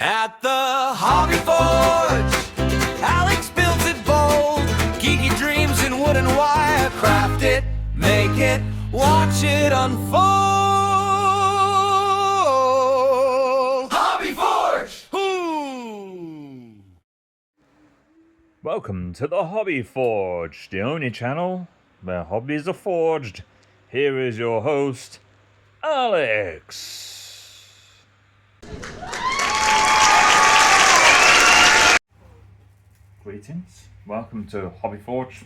At the Hobby Forge, Alex builds it bold. Geeky dreams in wood and wire. Craft it, make it, watch it unfold. Hobby Forge! Ooh. Welcome to the Hobby Forge, the only channel where hobbies are forged. Here is your host, Alex. Greetings, welcome to Hobby Forge.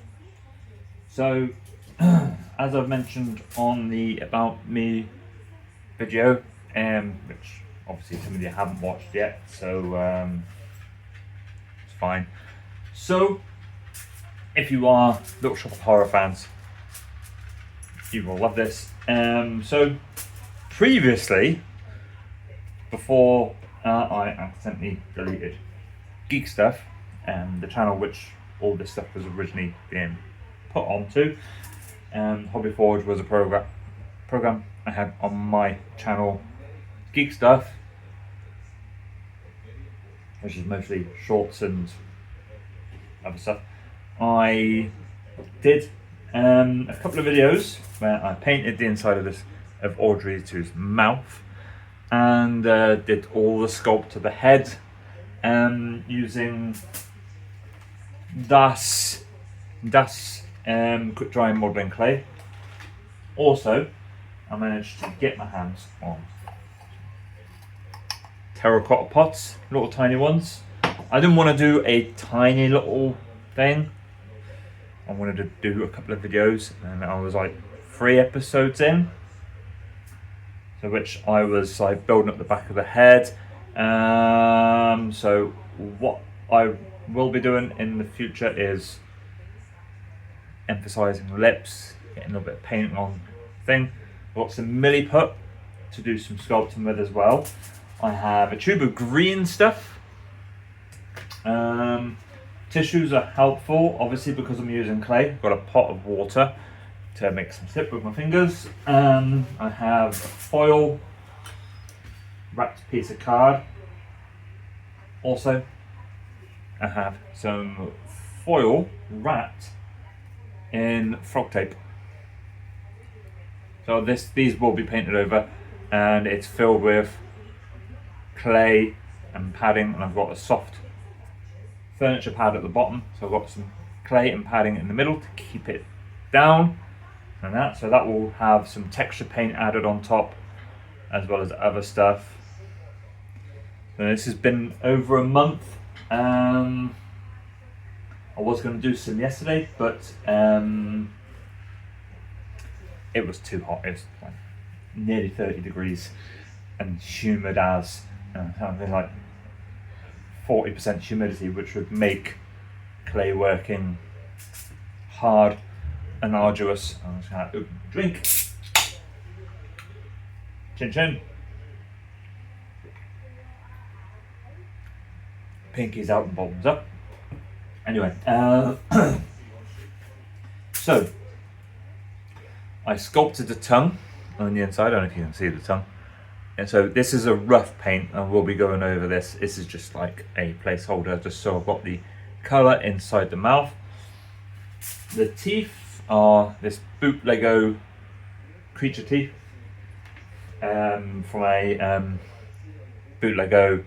So, as I've mentioned on the About Me video, which obviously some of you haven't watched yet, so it's fine. So, if you are Little Shop of Horror fans, you will love this. So, previously, before I accidentally deleted Geek Stuff, the channel which all this stuff was originally being put onto, Hobby Forge was a program I had on my channel, Geek Stuff, which is mostly shorts and other stuff. I did a couple of videos where I painted the inside of Audrey's mouth and did all the sculpt of the head using Das quick drying modelling clay. Also, I managed to get my hands on terracotta pots, little tiny ones. I didn't want to do a tiny little thing. I wanted to do a couple of videos, and I was like 3 episodes in, so which I was like building up the back of the head. So what I will be doing in the future is emphasising lips, getting a little bit of paint on thing. I've got some milliput to do some sculpting with as well. I have a tube of green stuff. Tissues are helpful, obviously, because I'm using clay. I've got a pot of water to make some slip with my fingers. I have a foil wrapped piece of card. Also, I have some foil wrapped in frog tape. So these will be painted over, and it's filled with clay and padding, and I've got a soft furniture pad at the bottom, so I've got some clay and padding in the middle to keep it down, and so that will have some texture paint added on top, as well as other stuff. So this has been over a month. I was going to do some yesterday, but it was too hot. It was like nearly 30 degrees and humid as something like 40% humidity, which would make clay working hard and arduous. I'm just going to open a drink. Chin chin. Pinkies out and bottoms up. Anyway, so I sculpted the tongue on the inside. I don't know if you can see the tongue. And so this is a rough paint, and we'll be going over this. This is just like a placeholder, just so I've got the colour inside the mouth. The teeth are this bootleggo creature teeth from a bootleggo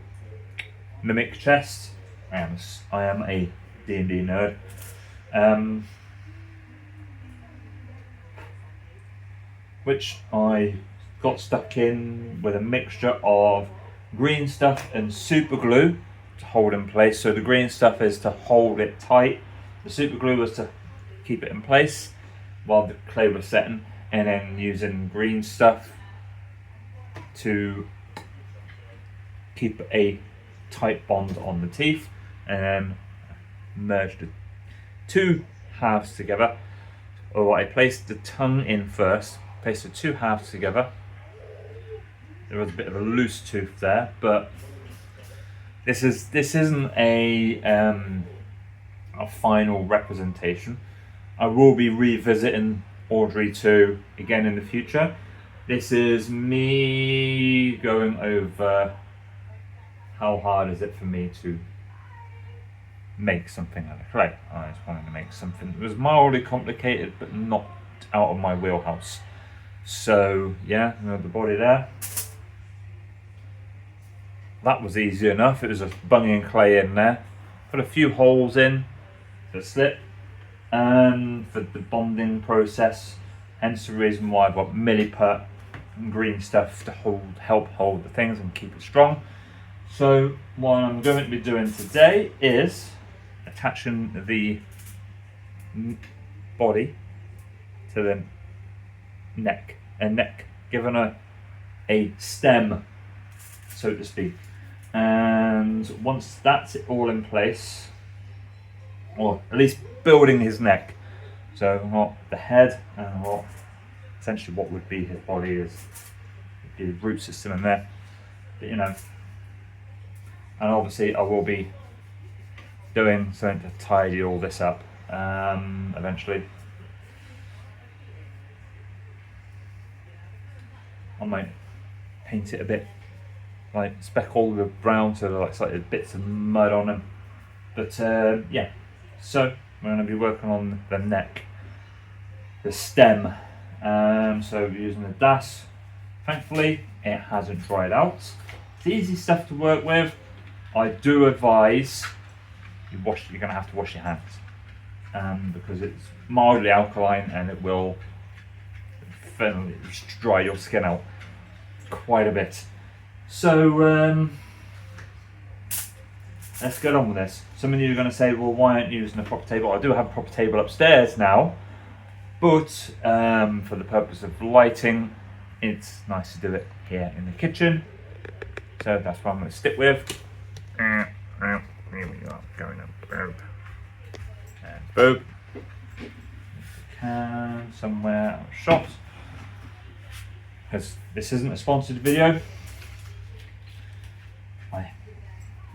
mimic chest. I am a D&D nerd. Which I got stuck in with a mixture of green stuff and super glue to hold in place. So the green stuff is to hold it tight, the super glue was to keep it in place while the clay was setting, and then using green stuff to keep a tight bond on the teeth, and then merge the two halves together. Or I placed the tongue in first, placed the two halves together. There was a bit of a loose tooth there, but this isn't a final representation. I will be revisiting Audrey 2 again in the future. This is me going over how hard is it for me to make something out of clay. I just wanted to make something that was mildly complicated but not out of my wheelhouse. So yeah, you know, the body there, that was easy enough. It was just bunging clay in there, put a few holes in for the slip and for the bonding process, hence the reason why I've got milliput and green stuff to help hold the things and keep it strong. So what I'm going to be doing today is attaching the body to the neck, giving a stem, so to speak. And once that's all in place, or at least building his neck, so what the head and what essentially what would be his body is the root system in there, but, you know. And obviously I will be doing something to tidy all this up eventually. I might paint it a bit, like speck all the brown so there are like slightly bits of mud on them. But yeah, so we're going to be working on the neck, the stem. So we're using the DAS. Thankfully it hasn't dried out. It's easy stuff to work with. I do advise you're going to have to wash your hands because it's mildly alkaline and it will dry your skin out quite a bit. So let's get on with this. Some of you are going to say, well, why aren't you using a proper table? I do have a proper table upstairs now, but for the purpose of lighting, it's nice to do it here in the kitchen. So that's what I'm going to stick with. Here we are, going up, boop, and boop. If we can, somewhere out of shot. Because this isn't a sponsored video.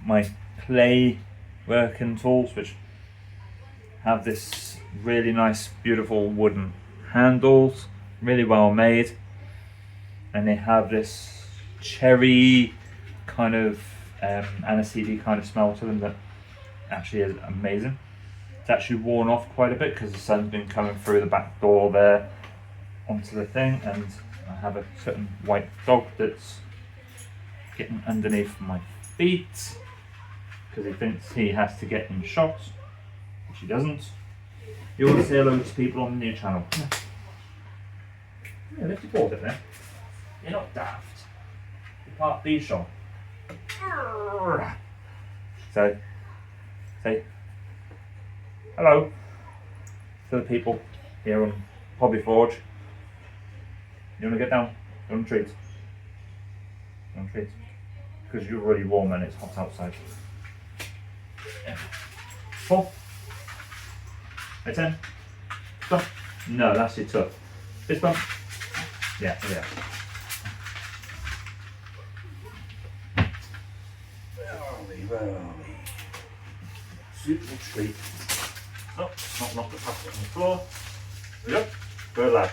My clay working tools, which have this really nice, beautiful wooden handles, really well made, and they have this cherry kind of aniseedy kind of smell to them that actually is amazing. It's actually worn off quite a bit because the sun's been coming through the back door there onto the thing, and I have a certain white dog that's getting underneath my feet because he thinks he has to get in shot, which he doesn't. You want to say hello to people on the new channel. Yeah, lift your paws up there. You're not daft. You're part B shot. So, say hello to the people here on Hobby Forge. You want to get down? You want a treat? You want a treat? Because you're really warm and it's hot outside. Yeah. 4. A 10. Stop. No, that's it tough. Fist bump. Yeah, yeah. Where are we? Super treat. Oh, not knock the packet on the floor. There we go. Good lad.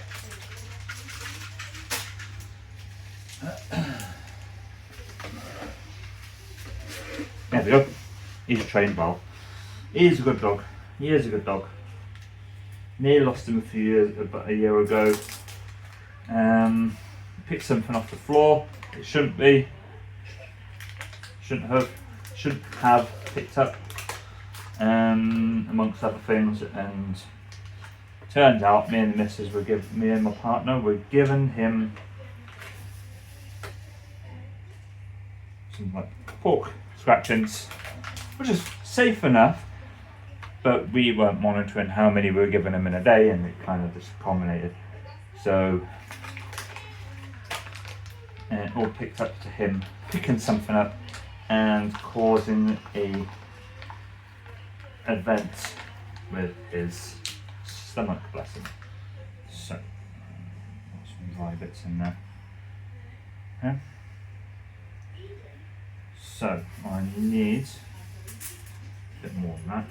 There we go. He's trained well. He's a good dog. He is a good dog. Nearly lost him about a year ago. Picked something off the floor. It shouldn't be. Shouldn't have picked up, amongst other things, and turned out me and the missus me and my partner were giving him some like pork scratchings, which is safe enough, but we weren't monitoring how many we were giving him in a day, and it kind of just culminated. So it all picked up to him picking something up and causing a event with his stomach, bless him. So, some dry bits in there. Okay. So, I need a bit more than that.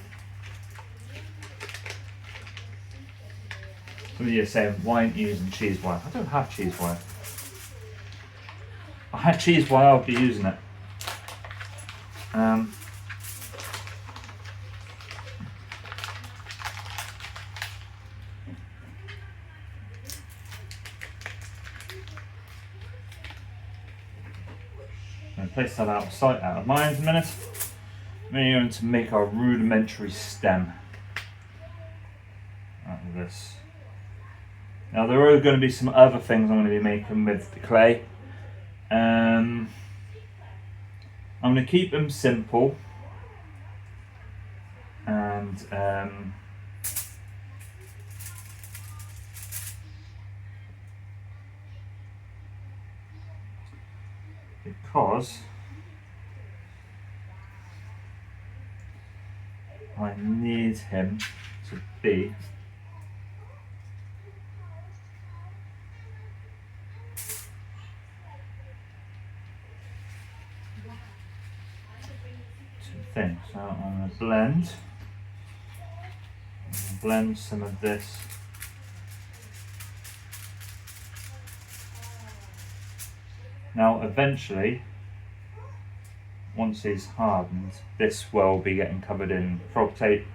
Some of you are saying, why aren't you using cheese wire? I don't have cheese wire. If I had cheese wire, I'd be using it. I'm going to place that out of sight, out of mind in a minute. We're going to make our rudimentary stem out of this. Now there are going to be some other things I'm going to be making with the clay. I'm going to keep them simple and because I need him to be two things. So I'm going to blend some of this now. Eventually, once he's hardened, this will be getting covered in frog tape.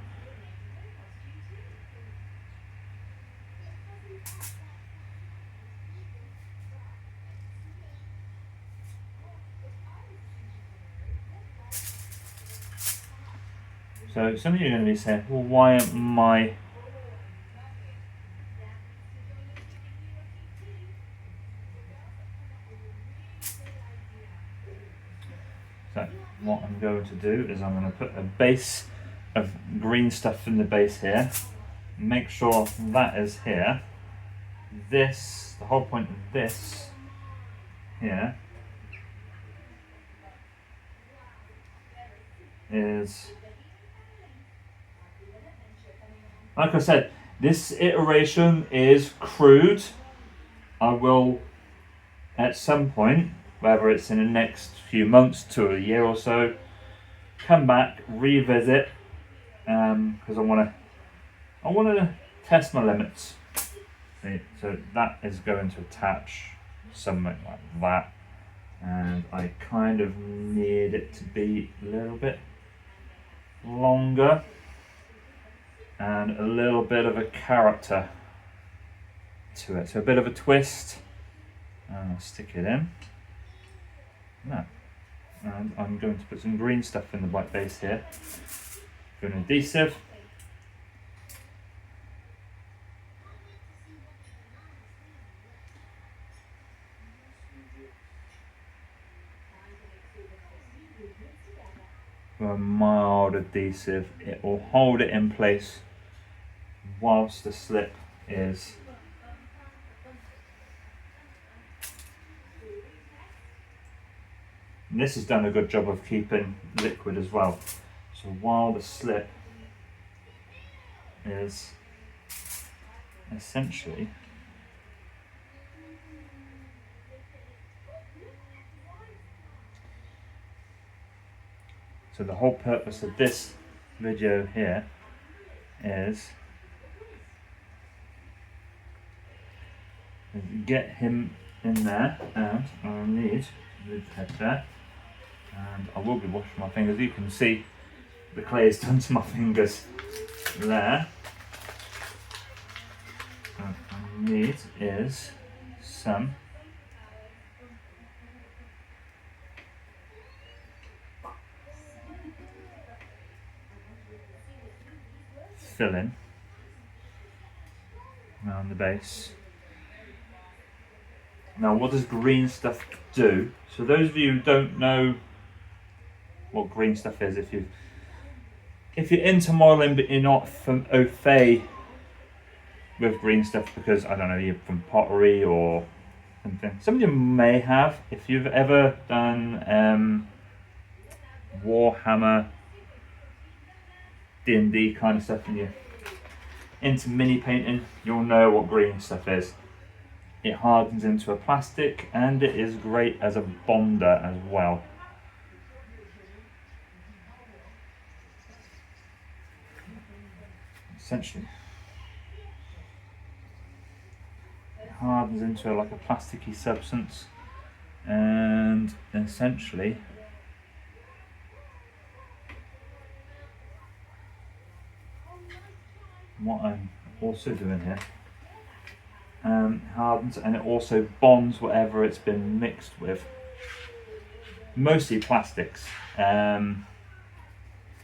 So some of you are going to be saying, well, why am I So what I'm going to do is I'm going to put a base of green stuff in the base here. Make sure that is here. This, the whole point of this here is, like I said, this iteration is crude. I will at some point, whether it's in the next few months to a year or so, come back, revisit, because I want to test my limits. See, so that is going to attach something like that, and I kind of need it to be a little bit longer and a little bit of a character to it, so a bit of a twist. And I'll stick it in. No. And I'm going to put some green stuff in the white base here. Do an adhesive. For a mild adhesive, it will hold it in place whilst the slip is and this has done a good job of keeping liquid as well. So while the slip is essentially so the whole purpose of this video here is get him in there, and I need the head there. And I will be washing my fingers. You can see the clay is done to my fingers there. What I need is some filling around the base. Now, what does green stuff do? So those of you who don't know what green stuff is, if you're into modelling but you're not from au fait with green stuff because, I don't know, you're from pottery or something. Some of you may have. If you've ever done Warhammer, D&D kind of stuff and you're into mini painting, you'll know what green stuff is. It hardens into a plastic and it is great as a bonder as well. Essentially, it hardens into like a plasticky substance, and essentially what I'm also doing here, hardens, and it also bonds whatever it's been mixed with. Mostly plastics.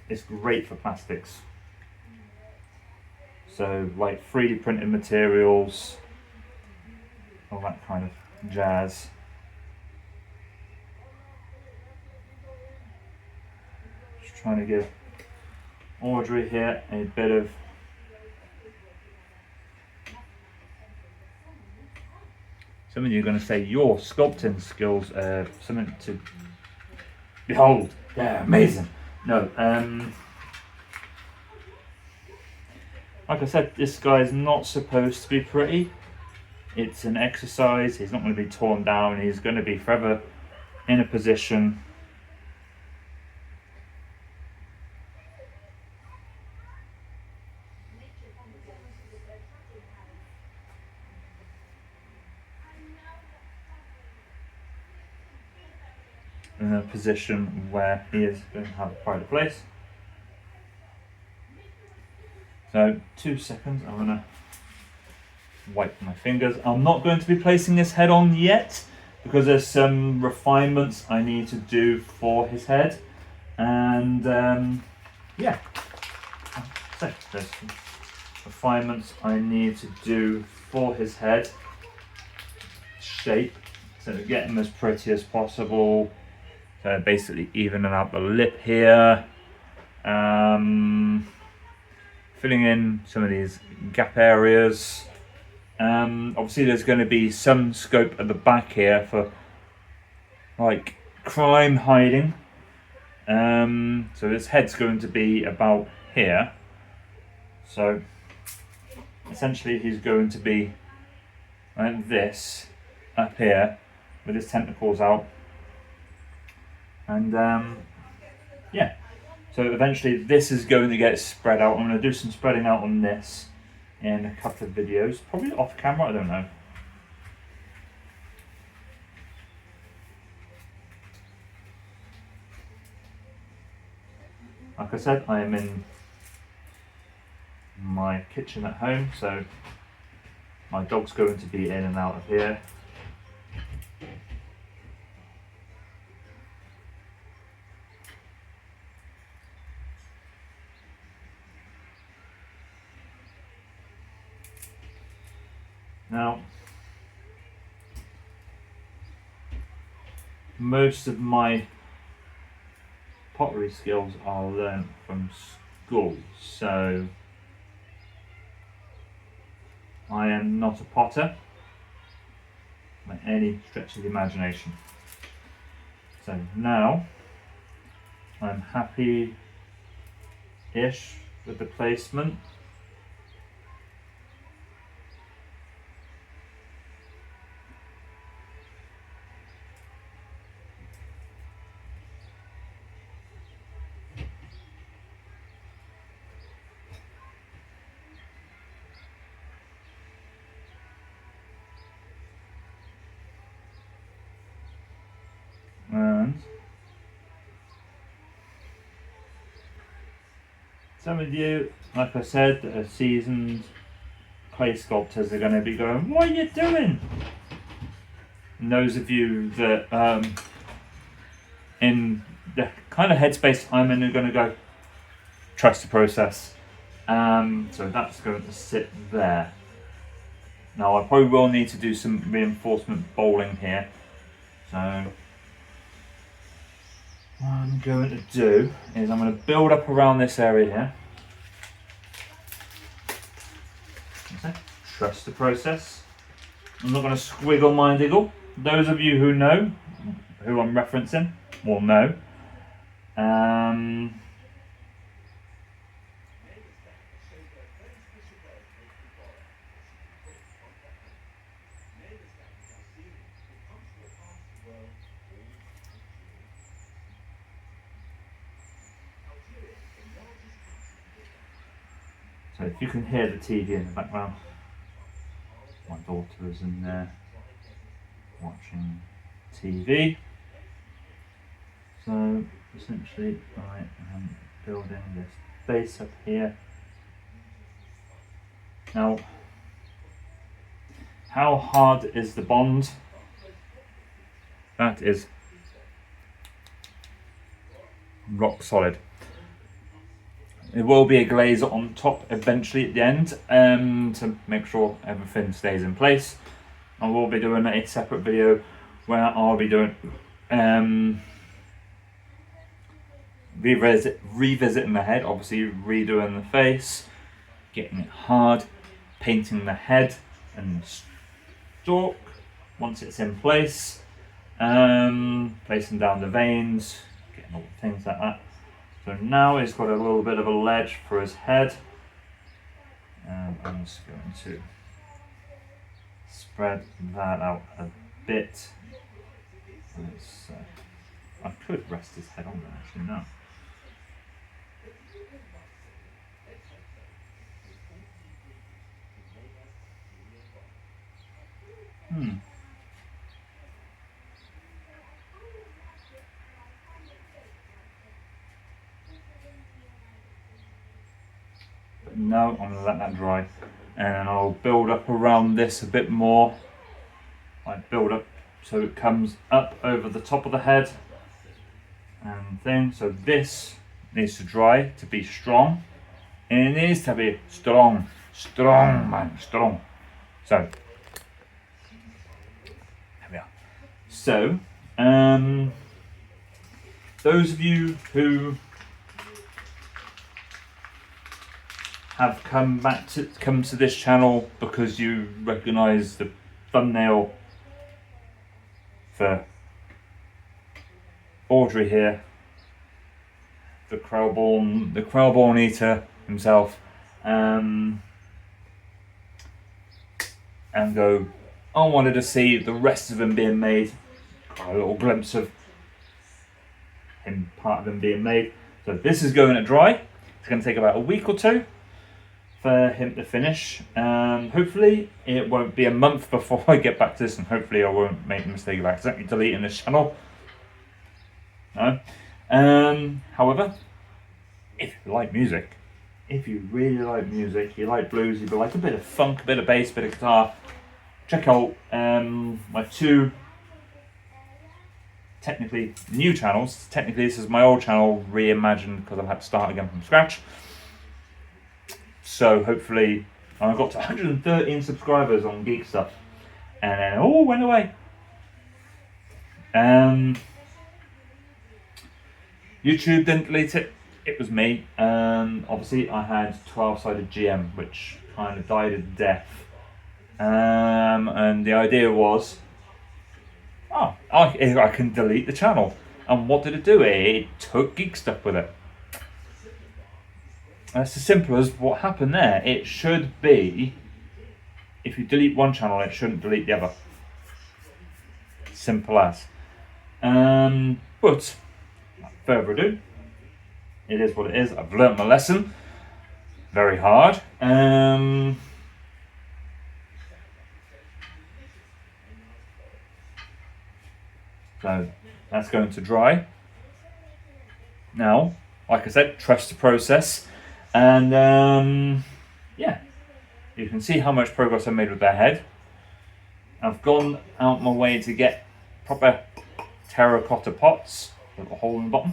It's great for plastics. So like 3D printed materials, all that kind of jazz. Just trying to give Audrey here a bit of some of you are going to say your sculpting skills are something to behold. They're amazing. No, like I said, this guy is not supposed to be pretty. It's an exercise. He's not going to be torn down. He's going to be forever in a position. In a position where he is going to have a pride of place. So 2 seconds, I'm going to wipe my fingers. I'm not going to be placing this head on yet because there's some refinements I need to do for his head, and yeah, so there's some refinements I need to do for his head shape, so to get him as pretty as possible. So basically evening out the lip here, filling in some of these gap areas. Obviously there's going to be some scope at the back here for like crime hiding. So this head's going to be about here. So essentially he's going to be like this up here with his tentacles out. And yeah, so eventually this is going to get spread out. I'm going to do some spreading out on this in a couple of videos, probably off camera, I don't know. Like I said, I am in my kitchen at home, so my dog's going to be in and out of here. Now, most of my pottery skills are learned from school, so I am not a potter by any stretch of the imagination. So now I'm happy-ish with the placement. And some of you, like I said, that are seasoned clay sculptors are going to be going, "What are you doing?" And those of you that in the kind of headspace I'm in are going to go, "Trust the process." So that's going to sit there. Now I probably will need to do some reinforcement bowling here. So what I'm going to do is I'm going to build up around this area here. Okay. Trust the process. I'm not going to squiggle my diggle. Those of you who know who I'm referencing will know. So if you can hear the TV in the background, my daughter is in there watching TV. So essentially I am building this base up here Now, how hard is the bond? That is rock solid. There will be a glaze on top eventually at the end to make sure everything stays in place. I will be doing a separate video where I'll be doing revisiting the head, obviously redoing the face, getting it hard, painting the head and stalk once it's in place, placing down the veins, getting all the things like that. So now he's got a little bit of a ledge for his head, and I'm just going to spread that out a bit. I could rest his head on there actually now. But no, I'm going to let that dry, and I'll build up around this a bit more. I build up so it comes up over the top of the head and thing. So this needs to dry to be strong, and it needs to be strong, man, strong. So there we are. So those of you who have come to this channel because you recognise the thumbnail for Audrey here, the Krellborn eater himself, and go, I wanted to see the rest of them being made. Got a little glimpse of him, part of them being made. So this is going to dry. It's going to take about a week or two for him to finish. Hopefully it won't be a month before I get back to this, and hopefully I won't make the mistake of accidentally deleting this channel. No. However, if you like music, if you really like music, you like blues, you like a bit of funk, a bit of bass, a bit of guitar, check out my two technically new channels. Technically this is my old channel reimagined because I've had to start again from scratch. So hopefully I got to 113 subscribers on Geek Stuff, and then all went away. YouTube didn't delete it. It was me. Obviously I had 12-sided GM, which kind of died a death. And the idea was, I can delete the channel. And what did it do? It took Geek Stuff with it. That's as simple as what happened there. It should be, if you delete one channel, it shouldn't delete the other. Simple as. But without further ado, it is what it is. I've learnt my lesson. Very hard. So that's going to dry. Now, like I said, trust the process. And yeah, you can see how much progress I made with their head. I've gone out my way to get proper terracotta pots with a hole in the bottom.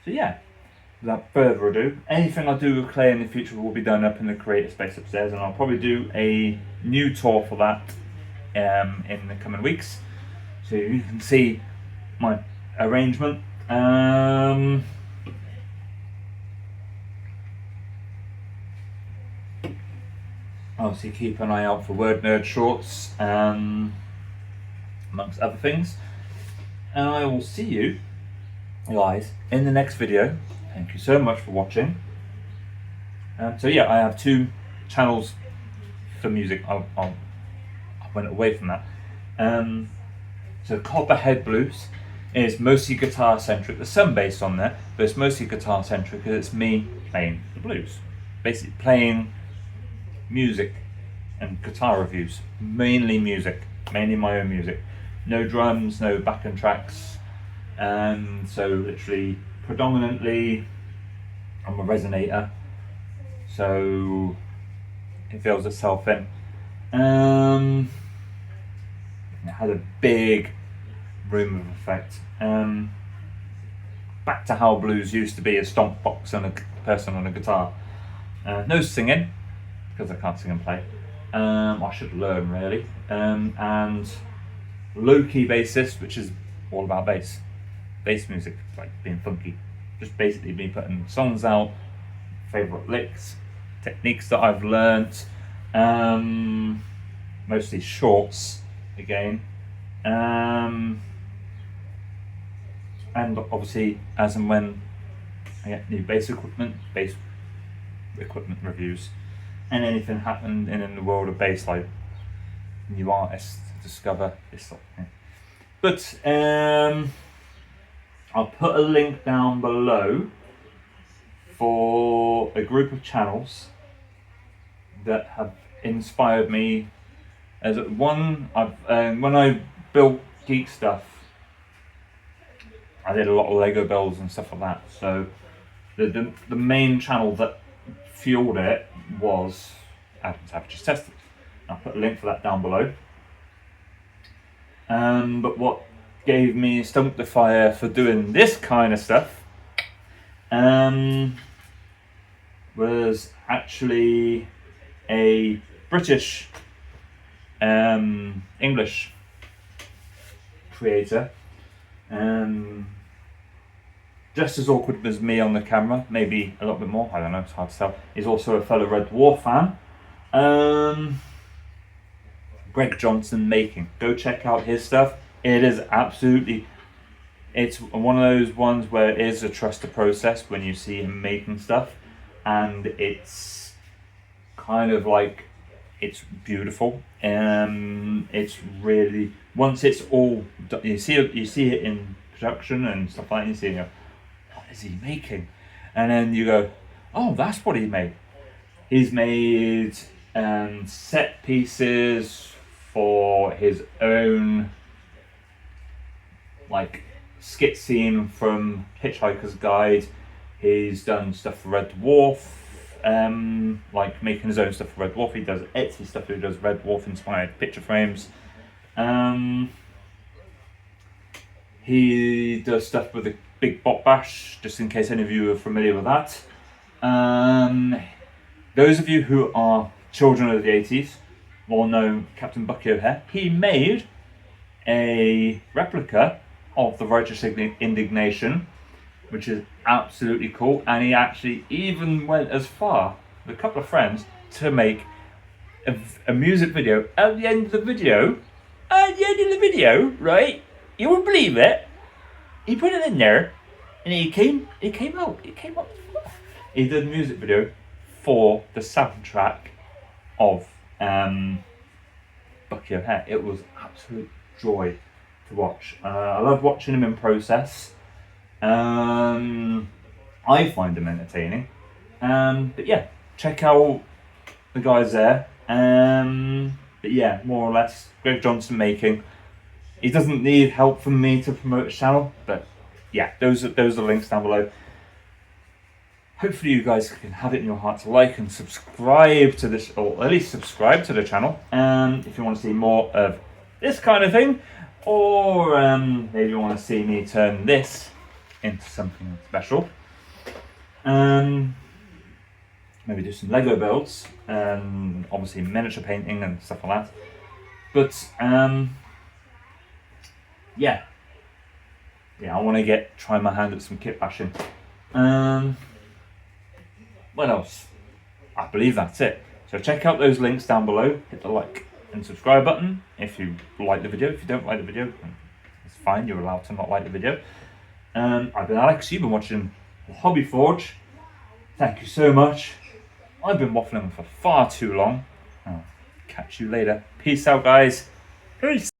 So yeah, without further ado, anything I do with clay in the future will be done up in the creator space upstairs, and I'll probably do a new tour for that in the coming weeks, so you can see my arrangement. Obviously keep an eye out for Word Nerd shorts, amongst other things, and I will see you guys in the next video. Thank you so much for watching. So yeah, I have two channels for music. I went away from that. So Copperhead Blues is mostly guitar centric. There's some bass on there, but it's mostly guitar centric because it's me playing the blues. Basically playing music and guitar reviews. Mainly music, mainly my own music. No drums, no backing tracks. So literally predominantly I'm a resonator, so it fills itself in. It has a big room of effect. Back to how blues used to be, a stomp box and a person on a guitar. No singing, because I can't sing and play. I should learn really. And low key bassist, which is all about bass music, like being funky. Just basically me putting songs out, favourite licks, techniques that I've learnt, mostly shorts again. And obviously, as and when I get new bass equipment reviews, and anything happened in the world of bass, like new artists to discover, this sort of thing. But I'll put a link down below for a group of channels that have inspired me. As one, when I built geek stuff, I did a lot of Lego builds and stuff like that. So the main channel that fueled it was Savage's Tested. I'll put a link for that down below. But what gave me stunk the fire for doing this kind of stuff was actually a British English creator, just as awkward as me on the camera, maybe a little bit more, I don't know, it's hard to tell. He's also a fellow Red Dwarf fan. Greg Johnson Making, go check out his stuff. It is absolutely, it's one of those ones where it is a trusted process when you see him making stuff, and it's kind of like, it's beautiful. It's really, once it's all done, you see it in production and stuff like that, you see, you go, what is he making? And then you go, oh, that's what he made. He's made set pieces for his own, like skit scene from Hitchhiker's Guide. He's done stuff for Red Dwarf, like making his own stuff for Red Dwarf. He does Etsy stuff, he does Red Dwarf inspired picture frames. He does stuff with the Big Bot Bash, just in case any of you are familiar with that. Those of you who are children of the 80s will know Captain Bucky O'Hare. He made a replica of the Righteous Indignation, which is absolutely cool, and he actually even went as far with a couple of friends to make a music video. At the end of the video, right, you won't believe it, he put it in there and it came out. He did a music video for the soundtrack of Bucky O'Hare. It was absolute joy to watch. I love watching him in process. I find him entertaining. But yeah, check out the guys there. But yeah, more or less, Greg Johnson Making. He doesn't need help from me to promote his channel, but yeah, those are links down below. Hopefully you guys can have it in your heart to like and subscribe to this, or at least subscribe to the channel. If you want to see more of this kind of thing, or maybe you want to see me turn this into something special. Maybe do some Lego builds, and obviously miniature painting and stuff like that. But yeah, I want to try my hand at some kit bashing. What else? I believe that's it. So check out those links down below. Hit the like and subscribe button if you like the video. If you don't like the video, it's fine. You're allowed to not like the video. I've been Alex. You've been watching Hobby Forge. Thank you so much. I've been waffling for far too long. I'll catch you later. Peace out, guys. Peace.